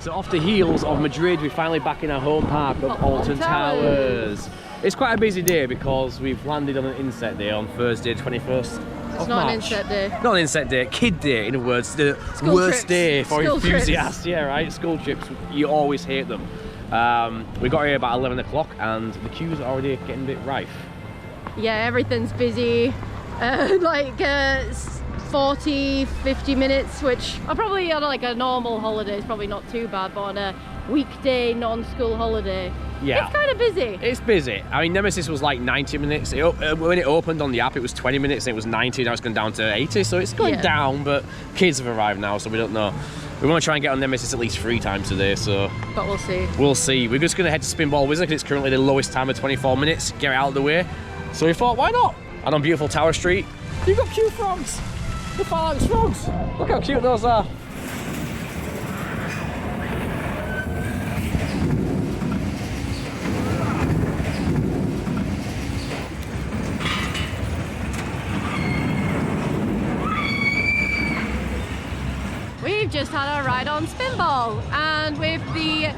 So off the heels of Madrid, we're finally back in our home park of Alton Towers. It's quite a busy day because we've landed on an inset day on Thursday, 21st It's not an inset day. Not an inset day, kid day, in other words, the worst day for enthusiasts. Yeah, right, school trips, you always hate them. We got here about 11 o'clock and the queues are already getting a bit rife. Yeah, everything's busy. 40, 50 minutes, which are probably on like a normal holiday, it's probably not too bad, but on a weekday non-school holiday, yeah, it's kind of busy. It's busy. I mean, Nemesis was like 90 minutes. When it opened on the app, it was 20 minutes and it was 90, now it's gone down to 80, so it's going down, but kids have arrived now, so we don't know. We want to try and get on Nemesis at least 3 times today, so... But we'll see. We'll see. We're just going to head to Spinball Wizard because it's currently the lowest time of 24 minutes, get it out of the way. So we thought, why not? And on beautiful Tower Street, you've got cute frogs. The phalanx frogs. Look how cute those are. We've just had our ride on Spinball, and with the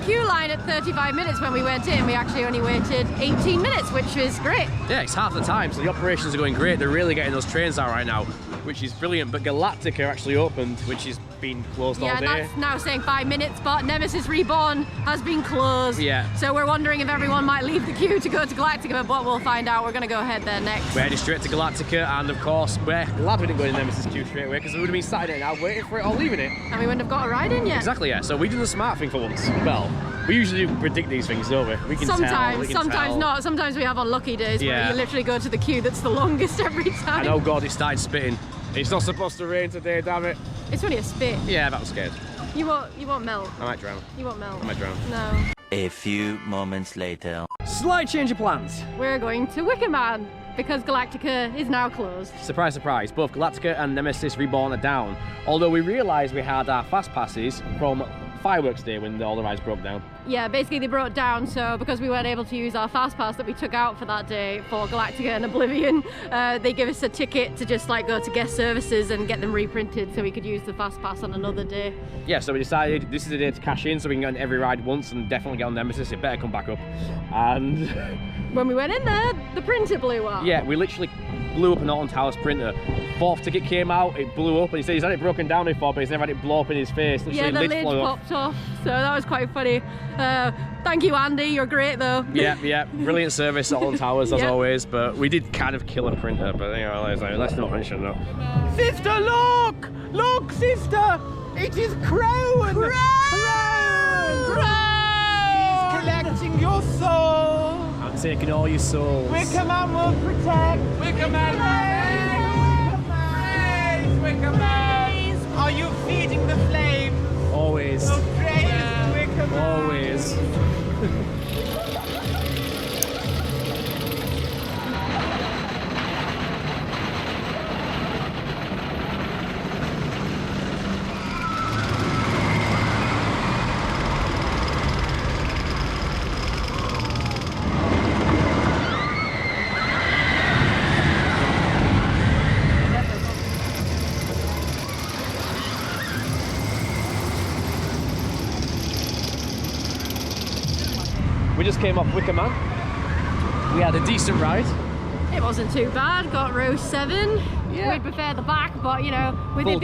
queue line at 35 minutes when we went in, we actually only waited 18 minutes, which is great. Yeah, it's half the time, so the operations are going great. They're really getting those trains out right now, which is brilliant. But Galactica actually opened, which has been closed all day. Yeah, that's now saying 5 minutes, but Nemesis Reborn has been closed. Yeah. So we're wondering if everyone might leave the queue to go to Galactica, but we'll find out. We're going to go ahead there next. We're heading straight to Galactica, and of course, we're glad we didn't go to Nemesis queue straight away, because we would have been sat in it now, waiting for it or leaving it. And we wouldn't have got a ride in yet. Exactly, yeah. So we did the smart thing for once. Well, we usually predict these things, don't we? We can sometimes tell. Not. Sometimes we have unlucky days where you literally go to the queue that's the longest every time. And oh god, it started spitting. It's not supposed to rain today, damn it. It's only a spit. Yeah, that was scared. You won't melt. I might drown. You won't melt. I might drown. No. A few moments later. Slight change of plans. We're going to Wickerman because Galactica is now closed. Surprise, surprise. Both Galactica and Nemesis Reborn are down. Although we realised we had our fast passes from Fireworks Day when all the rides broke down. Yeah, basically they broke down, so because we weren't able to use our fast pass that we took out for that day for Galactica and Oblivion, they give us a ticket to just like go to guest services and get them reprinted so we could use the fast pass on another day. Yeah, so we decided this is the day to cash in so we can get on every ride once and definitely get on Nemesis. It better come back up. And when we went in there, the printer blew up. Yeah, we literally blew up an Alton Towers printer. 4th ticket came out, it blew up, and he said he's had it broken down before, but he's never had it blow up in his face. Literally, yeah, the lid popped off, so that was quite funny. Thank you, Andy, you're great though. Yeah, brilliant service at Alton Towers as always, but we did kind of kill a printer, but you know, let's not mention that. Sister, look! Look, sister! It is Crown! Crown! He's collecting your soul! I'm taking all your souls. Wickerman will protect! Wickerman! Wickerman! Are you feeding the flame? Always. Oh, praise Wickerman! Always. We just came off Wickerman. We had a decent ride. It wasn't too bad, got row 7. Yeah. We'd prefer the back, but you know, with it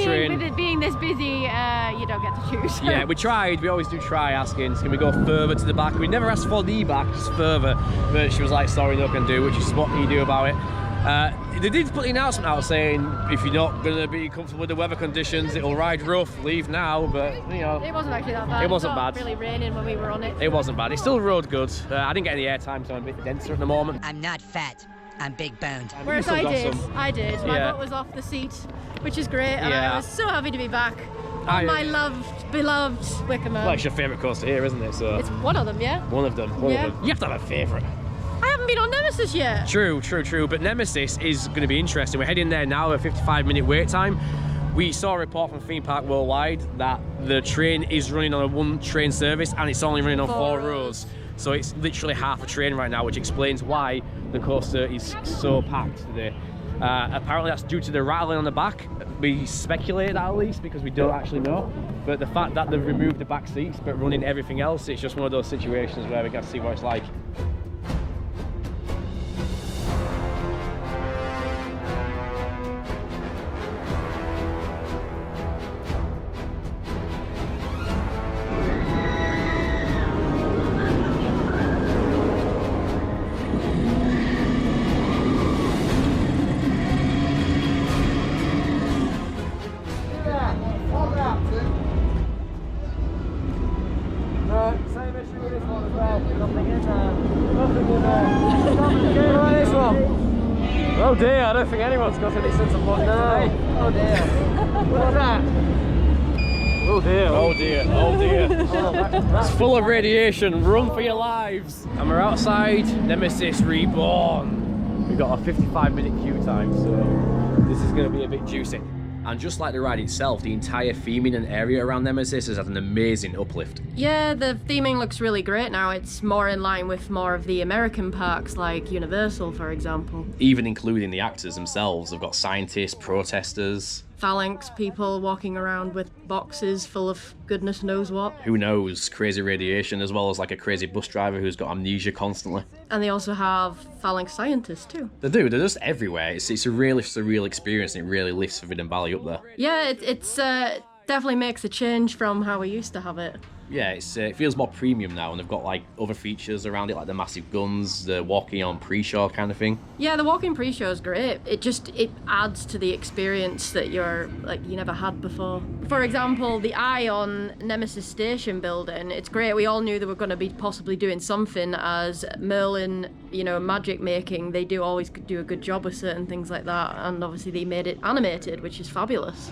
being this busy, you don't get to choose. Yeah, we tried, we always do try asking, can we go further to the back? We never asked for the back, just further. But she was like, sorry, no can do, which is what can you do about it? They did put the announcement out saying if you're not going to be comfortable with the weather conditions, it'll ride rough, leave now, but you know. It wasn't actually that bad. It wasn't bad. It was really raining when we were on it. It wasn't bad. It still rode good. I didn't get any airtime, so I'm a bit denser at the moment. I'm not fat. I'm big boned. Whereas I did. My butt was off the seat, which is great, and I was so happy to be back on my beloved Wickerman. Well, it's your favourite coaster here, isn't it? So it's one of them, yeah? One of them. You have to have a favourite. I haven't been on Nemesis yet. True. But Nemesis is going to be interesting. We're heading there now, a 55-minute wait time. We saw a report from Theme Park Worldwide that the train is running on a 1 train service and it's only running on 4 rows. So it's literally half a train right now, which explains why the coaster is so packed today. Apparently that's due to the rattling on the back. We speculate that at least because we don't actually know. But the fact that they've removed the back seats but running everything else, it's just one of those situations where we got to see what it's like. Same issue with this one as well. Nothing in there. Nothing in there. Nothing in this one. Oh dear, I don't think anyone's got any sense of what today. Oh dear. What's that? Oh dear. Oh dear. Oh dear. It's full of radiation. Run for your lives. And we're outside Nemesis Reborn. We've got a 55-minute queue time, so this is going to be a bit juicy. And just like the ride itself, the entire theming and area around Nemesis has had an amazing uplift. Yeah, the theming looks really great now. It's more in line with more of the American parks like Universal, for example. Even including the actors themselves. They've got scientists, protesters. Phalanx people walking around with boxes full of goodness knows what. Who knows, crazy radiation, as well as like a crazy bus driver who's got amnesia constantly. And they also have phalanx scientists too. They do, they're just everywhere. It's a really surreal experience and it really lifts Forbidden Valley up there. Yeah, it's definitely makes a change from how we used to have it. Yeah, it feels more premium now, and they've got like other features around it, like the massive guns, the walking on pre-show kind of thing. Yeah, the walking pre-show is great. It adds to the experience that you never had before. For example, the eye on Nemesis Station building, it's great. We all knew they were going to be possibly doing something as Merlin, magic making. They do always do a good job with certain things like that, and obviously they made it animated, which is fabulous.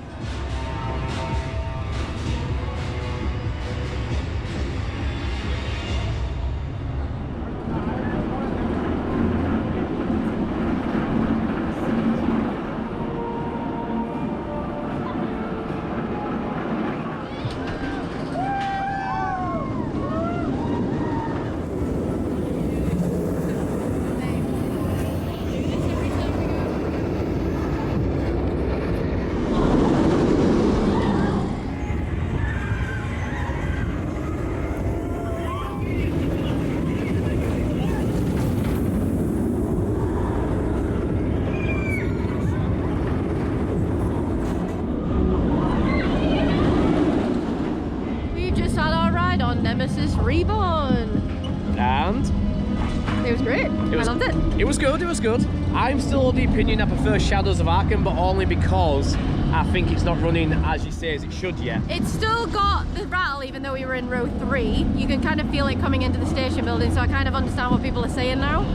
Nemesis Reborn. And? It was great. I loved it. It was good. I'm still of the opinion I prefer Shadows of Arkham, but only because I think it's not running as you say as it should yet. It's still got the rattle, even though we were in row 3. You can kind of feel it coming into the station building, so I kind of understand what people are saying now.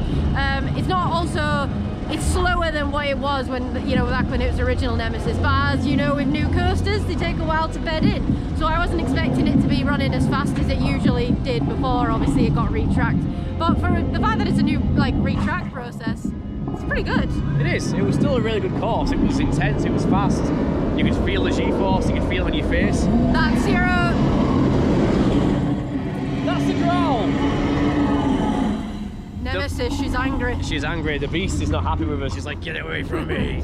It's not also... It's slower than what it was when, back when it was original Nemesis, but as you know, with new coasters, they take a while to bed in. So I wasn't expecting it to be running as fast as it usually did before. Obviously it got retracked. But for the fact that it's a new, retract process, it's pretty good. It is. It was still a really good course. It was intense, it was fast. You could feel the G-force, you could feel it on your face. That's zero. That's the growl! Nemesis, she's angry. She's angry. The beast is not happy with her. She's like, get away from me.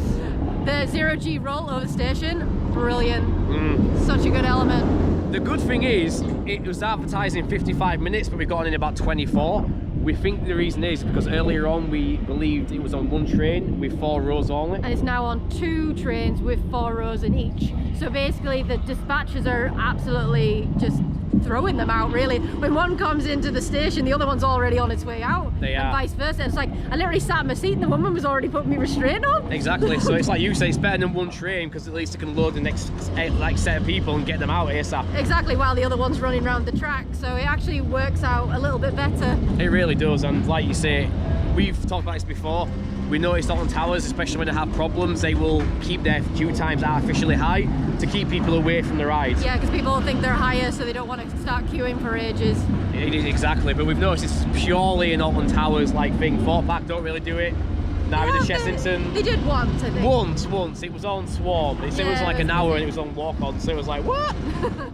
The 0G roll over the station, brilliant. Such a good element. The good thing is, it was advertising 55 minutes, but we've gotten in about 24. We think the reason is because earlier on we believed it was on one train with 4 rows only. And it's now on 2 trains with 4 rows in each. So basically the dispatchers are absolutely just throwing them out, really. When one comes into the station, the other one's already on its way out. They are. And vice versa. It's like, I literally sat in my seat and the woman was already putting me restraint on. Exactly. So it's like you say, it's better than one train because at least it can load the next set of people and get them out ASAP. Exactly, while the other one's running around the track. So it actually works out a little bit better. It really does. And like you say, we've talked about this before. We noticed Alton Towers, especially when they have problems, they will keep their queue times artificially high to keep people away from the ride. Yeah, because people think they're higher, so they don't want to start queuing for ages. Exactly, but we've noticed it's purely an Alton Towers like thing. Fort Park don't really do it. Nah, we did Chessington. They did once, I think. Once. It was on Swarm. It said it was like an hour and it was on Walk On, so it was like, what?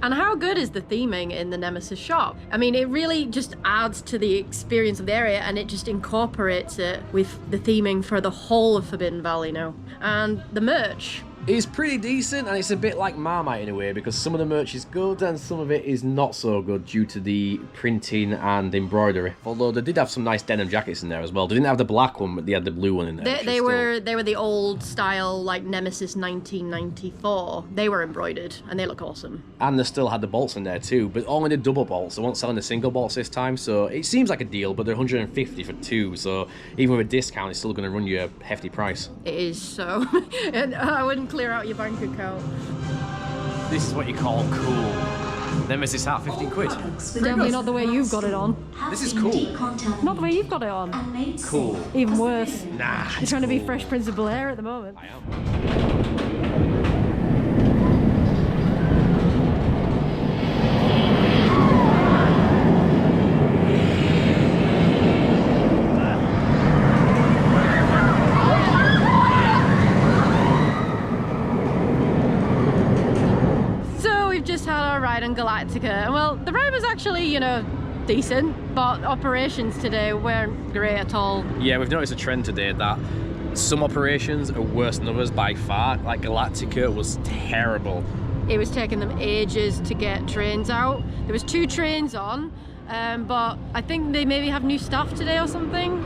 And how good is the theming in the Nemesis shop? I mean, it really just adds to the experience of the area, and it just incorporates it with the theming for the whole of Forbidden Valley now. And the merch. It's pretty decent, and it's a bit like Marmite in a way, because some of the merch is good and some of it is not so good due to the printing and embroidery. Although they did have some nice denim jackets in there as well. They didn't have the black one, but they had the blue one in there. They were the old style, like Nemesis 1994. They were embroidered, and they look awesome. And they still had the bolts in there too, but only the double bolts. They weren't selling the single bolts this time, so it seems like a deal, but they're 150 for two, so even with a discount, it's still going to run you a hefty price. It is so. And I wouldn't clear out your bank account. This is what you call cool. Nemesis hat, 15 quid. Definitely not the way you've got it on. This is cool. Not the way you've got it on. Cool. Even worse. Nah, You're trying to be Fresh Prince of Bel-Air at the moment. I am. In Galactica, and well, the ride was actually, you know, decent, but operations today weren't great at all. Yeah, we've noticed a trend today that some operations are worse than others by far. Like Galactica was terrible. It was taking them ages to get trains out. There was 2 trains on, but I think they maybe have new staff today or something,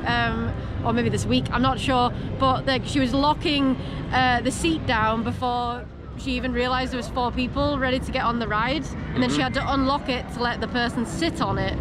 or maybe this week, I'm not sure, but she was locking the seat down before she even realised there was 4 people ready to get on the ride, and then she had to unlock it to let the person sit on it.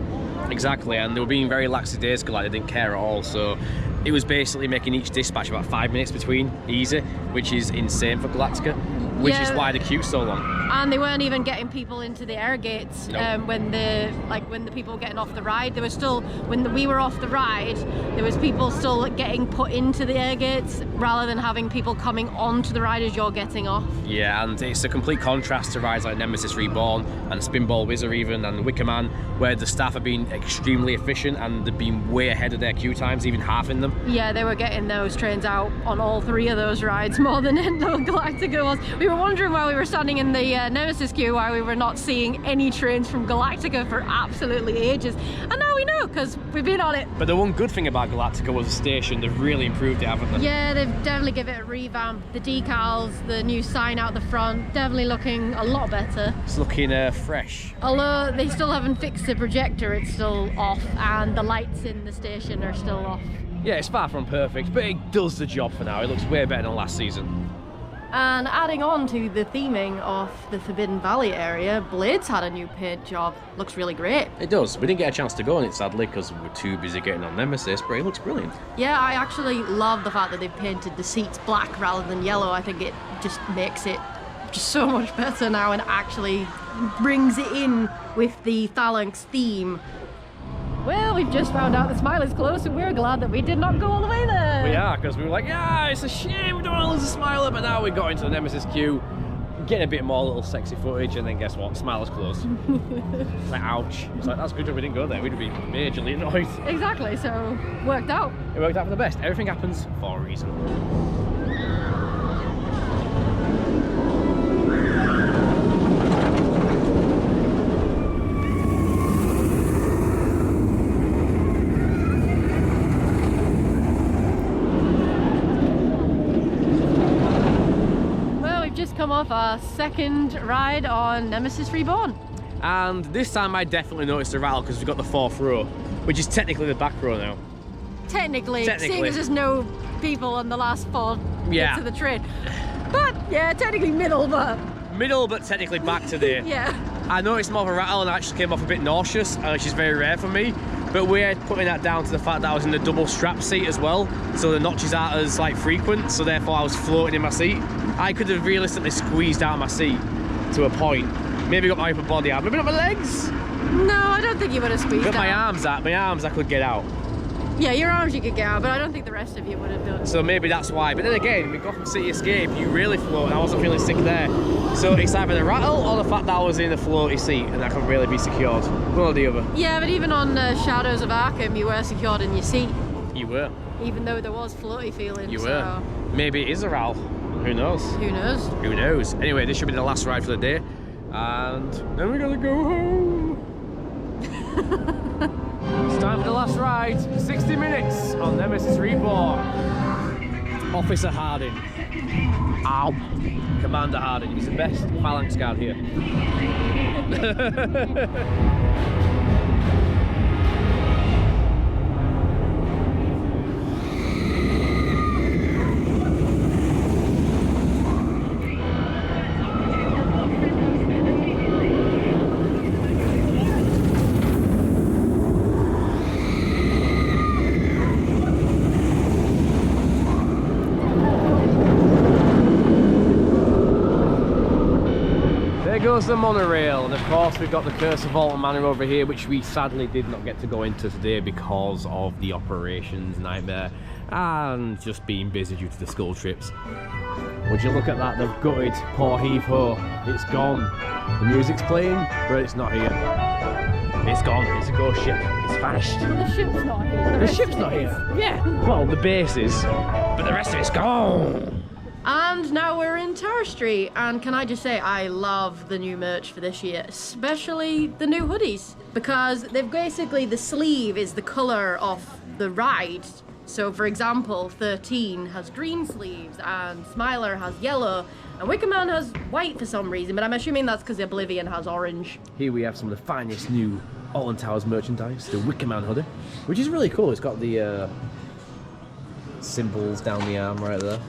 Exactly, and they were being very lackadaisical, like they didn't care at all, so it was basically making each dispatch about 5 minutes between, easy, which is insane for Galactica, which is why the queue's so long. And they weren't even getting people into the air gates. No. When the people were getting off the ride. There was still, when we were off the ride, there was people still getting put into the air gates rather than having people coming onto the ride as you're getting off. Yeah, and it's a complete contrast to rides like Nemesis Reborn and Spinball Whizzer even, and Wickerman, where the staff have been extremely efficient and they've been way ahead of their queue times, even halving them. Yeah, they were getting those trains out on all 3 of those rides more than Galactica was. We were wondering while we were standing in the Nemesis queue why we were not seeing any trains from Galactica for absolutely ages, and now we know because we've been on it. But the one good thing about Galactica was the station. They've really improved it, haven't they? Yeah, they've definitely given it a revamp. The decals, the new sign out the front, definitely looking a lot better. It's looking fresh. Although they still haven't fixed the projector, it's still off, and the lights in the station are still off. Yeah, it's far from perfect, but it does the job for now. It looks way better than last season. And adding on to the theming of the Forbidden Valley area, Blade's had a new paint job. Looks really great. It does. We didn't get a chance to go on it, sadly, because we were too busy getting on Nemesis, but it looks brilliant. Yeah, I actually love the fact that they've painted the seats black rather than yellow. I think it just makes it just so much better now and actually brings it in with the Phalanx theme. Well, we've just found out the Smile is closed, and we're glad that we did not go all the way there. We are, because we were like, yeah, it's a shame we don't want to lose a Smiler, but now we got into the Nemesis queue, getting a bit more little sexy footage, and then guess what? Smiler's closed. It's like, ouch. It's like, that's good that we didn't go there. We'd be majorly annoyed. Exactly, so worked out. It worked out for the best. Everything happens for a reason. Come off our second ride on Nemesis Reborn. And this time I definitely noticed a rattle because we've got the 4th row, which is technically the back row now. Technically. Seeing as there's no people on the last 4 bits of the train. But yeah, technically middle, but... Middle, but technically back today. Yeah. I noticed more of a rattle and I actually came off a bit nauseous, which is very rare for me. But we're putting that down to the fact that I was in the double strap seat as well, so the notches aren't as frequent, so therefore I was floating in my seat. I could have realistically squeezed out my seat to a point. Maybe got my upper body out, maybe not my legs. No, I don't think you would have squeezed out. But my arms I could get out. Yeah, your arms you could get out, but I don't think the rest of you would have done. So maybe that's why. But then again, we got from City Escape, you really float, and I wasn't feeling sick there. So it's either the rattle or the fact that I was in a floaty seat and I could really be secured. One or the other. Yeah, but even on Shadows of Arkham, you were secured in your seat. You were. even though there was floaty feeling. You so were. Maybe it is a RAL. Who knows? Who knows? Who knows? Anyway, this should be the last ride for the day. And then we're gonna go home. It's time for the last ride. 60 minutes on Nemesis Reborn. Officer Harding. Ow. Commander Harding. He's the best phalanx guard here. There goes the monorail, and of course we've got the Curse of Alton Manor over here, which we sadly did not get to go into today because of the operations nightmare and just being busy due to the school trips. Would you look at that? They've gutted poor Heave-Ho. It's gone. The music's playing, but it's not here. It's gone. It's a ghost ship. It's vanished. The ship's not here. The ship's not here. Yeah. Well, the base is, but the rest of it's gone. And now we're in Tower Street, and can I just say I love the new merch for this year, especially the new hoodies, because they've basically, the sleeve is the colour of the ride. So for example, 13 has green sleeves and Smiler has yellow and Wickerman has white for some reason, but I'm assuming that's because Oblivion has orange. Here we have some of the finest new Alton Towers merchandise, the Wickerman hoodie, which is really cool. It's got the symbols down the arm right there.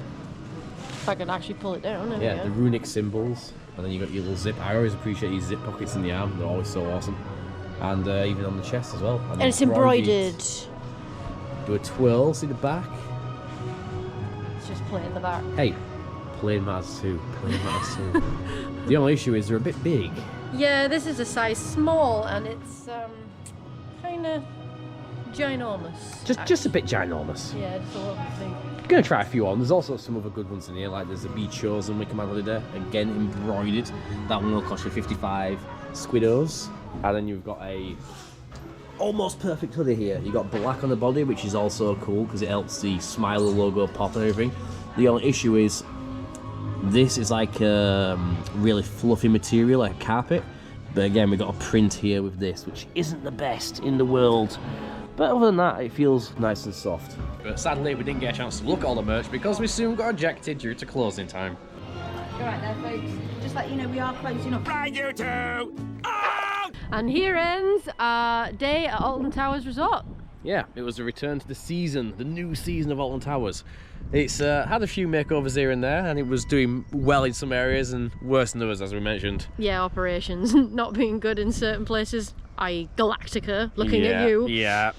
If I can actually pull it down. Yeah, the runic symbols, and then you got your little zip. I always appreciate these zip pockets in the arm; they're always so awesome. And even on the chest as well. And it's embroidered. Do a twirl, see the back. It's just plain the back. Hey, plain matters too. Plain matters too. The only issue is they're a bit big. Yeah, this is a size small, and it's kind of ginormous. Just a bit ginormous. Yeah, just a little thing. Gonna try a few on. There's also some other good ones in here, like there's a Be Chosen Wickerman hoodie there, again embroidered. That one will cost you 55 squiddos. And then you've got a almost perfect hoodie here. You got black on the body, which is also cool because it helps the Smiler logo pop and everything. The only issue is this is like really fluffy material, like a carpet. But again, we've got a print here with this, which isn't the best in the world. But other than that, it feels nice and soft. But sadly, we didn't get a chance to look at all the merch because we soon got ejected due to closing time. Alright there, folks. Just let you know, we are closing up. Right, you two! Oh! And here ends our day at Alton Towers Resort. Yeah, it was a return to the season, the new season of Alton Towers. It's had a few makeovers here and there, and it was doing well in some areas and worse than others, as we mentioned. Yeah, operations not being good in certain places. I Galactica, looking at you. Yeah.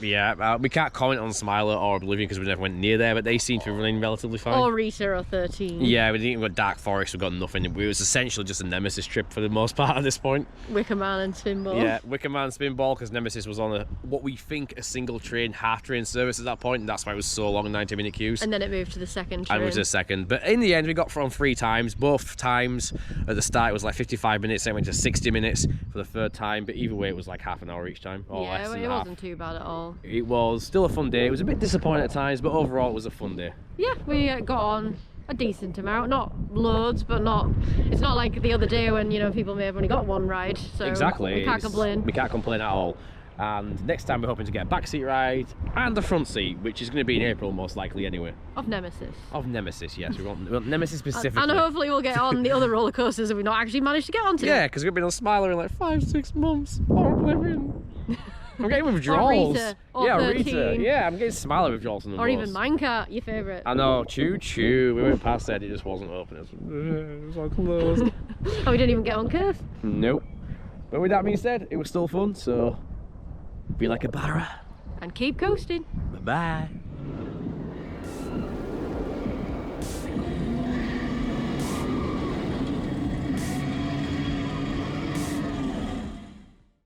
We can't comment on Smiler or Oblivion because we never went near there, but they seem to be running relatively fine. Or Rita or 13. Yeah, we didn't even go Dark Forest, we got nothing. It was essentially just a Nemesis trip for the most part at this point. Wickerman and Spinball. Yeah, Wickerman Spinball, because Nemesis was on what we think a single train, half train service at that point, and that's why it was so long, 90-minute queues. And then it moved to the second train. And it was the second. But in the end, we got from 3 times. Both times at the start, it was like 55 minutes, then it went to 60 minutes for the third time. But either way, it was like half an hour each time. Or less Yeah, than it half. wasn't too bad at all. It was still a fun day. It was a bit disappointing at times, but overall, it was a fun day. Yeah, we got on a decent amount. Not loads, but not. It's not like the other day when, you know, people may have only got one ride. So Exactly. we can't complain. We can't complain at all. And next time we're hoping to get a backseat ride and a front seat, which is going to be in April most likely anyway. Of Nemesis. Of Nemesis, yes. We want Nemesis specifically. And hopefully we'll get on the other roller coasters that we've not actually managed to get onto. Yeah, because we've been on Smiler in like 5-6 months. Or Oblivion. I'm getting withdrawals. Or Rita, or 13. Yeah, I'm getting Smiler withdrawals in the Or most. even Minecart, your favourite. I know, Choo Choo. We went past that, it just wasn't open. It was all closed. And we didn't even get on Curve. Nope. But with that being said, it was still fun, so be like a barra. And keep coasting. Bye-bye.